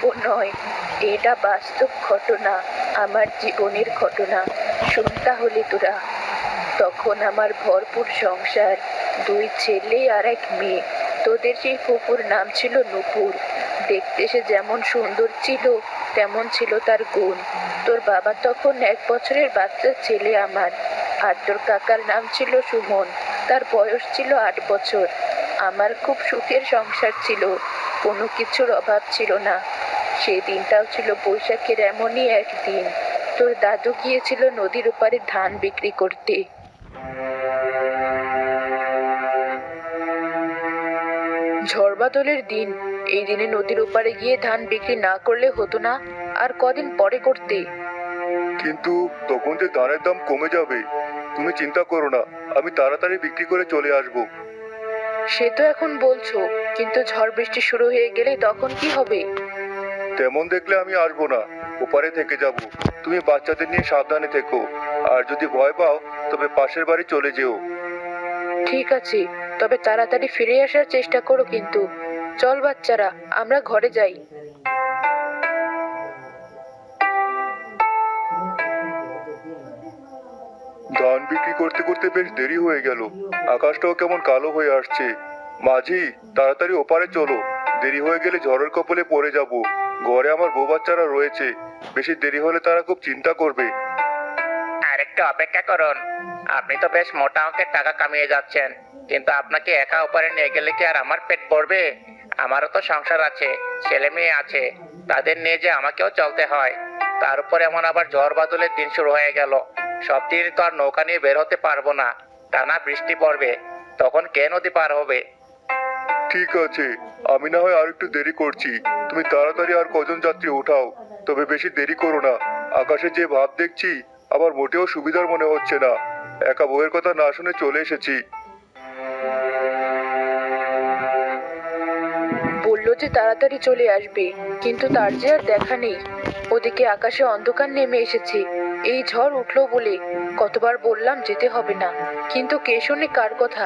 গল্প নয়, এটা বাস্তব ঘটনা, আমার জীবনের ঘটনা। শোন তাহলে তোরা। তখন আমার ভরপুর সংসার, দুই ছেলে আর এক মেয়ে। তোদের সেই ফুপুর নাম ছিল নূপুর। দেখতে সে যেমন সুন্দর ছিল, তেমন ছিল তার গুণ। তোর বাবা তখন 1 বছরের বাচ্চা ছেলে আমার। আর তোর কাকার নাম ছিল সুমন, তার বয়স ছিল 8 বছর। আমার খুব সুখের সংসার ছিল, কোনো কিছুর অভাব ছিল না। সেই দিনটাও ছিল বৈশাখের এমনই একদিন। তোর দাদু গিয়েছিল নদীর ওপারে ধান বিক্রি করতে। ঝড় বাদলের দিন। এই দিনে নদীর ওপারে গিয়ে ধান বিক্রি না করলে হতো না? আর কদিন পরে করতে। কিন্তু তখন যে ধানের দাম কমে যাবে। তুমি চিন্তা করো না, আমি তাড়াতাড়ি বিক্রি করে চলে আসব। সে তো এখন বলছো, কিন্তু ঝড় বৃষ্টি শুরু হয়ে গেলে তখন কি হবে? তেমন দেখলে আমি আসবো না, ওপারে থেকে যাব। তুমি বাচ্চাদের নিয়ে সাবধানে থেকো। আর যদি ভয় পাও তবে পাশের বাড়ি চলে যেও। ঠিক আছে, তবে তাড়াতাড়ি ফিরে আসার চেষ্টা করো কিন্তু। চল বাচ্চারা, আমরা ঘরে যাই। ধান বিক্রি করতে করতে বেশ দেরি হয়ে গেল। আকাশটাও কেমন কালো হয়ে আসছে। মাঝি, তাড়াতাড়ি ওপারে চলো। দেরি হয়ে গেলে ঝড়ের কবলে পড়ে যাব। ঘরে আমার বউ বাচ্চারা রয়েছে, বেশি দেরি হলে তারা খুব চিন্তা করবে। আর একটু অপেক্ষা করুন। আপনি তো বেশ মোটা অঙ্কের টাকা কামিয়ে যাচ্ছেন, কিন্তু আপনাকে একা ওপারে নিয়ে গেলে কি আর আমার পেট ভরবে? আমারও তো সংসার আছে, ছেলে মেয়ে আছে, তাদের নিয়ে যে আমাকেও চলতে হয়। তার উপর এমন আবার ঝড় বাদলের দিন শুরু হয়ে গেল। সব দিন তো আর নৌকা নিয়ে বের হতে পারবো না, টানা বৃষ্টি পড়বে, তখন কে নদী পার হবে? ঠিক আছে, আমি না হয় আর একটু দেরি করছি। তুমি তাড়াতাড়ি আর কজন যাত্রী উঠাও, তবে বেশি দেরি করো না। আকাশে যে ভাব দেখছি, আমার মোটেও সুবিধার মনে হচ্ছে না। একা বউয়ের কথা না শুনে চলে এসেছি। বললো যে তাড়াতাড়ি চলে আসবে, কিন্তু তার যে আর দেখা নেই। ওদিকে আকাশে অন্ধকার নেমে এসেছে। এই ঝড় উঠলো বলে কতবার বললাম যেতে হবে না, কিন্তু কে শোনে কার কথা।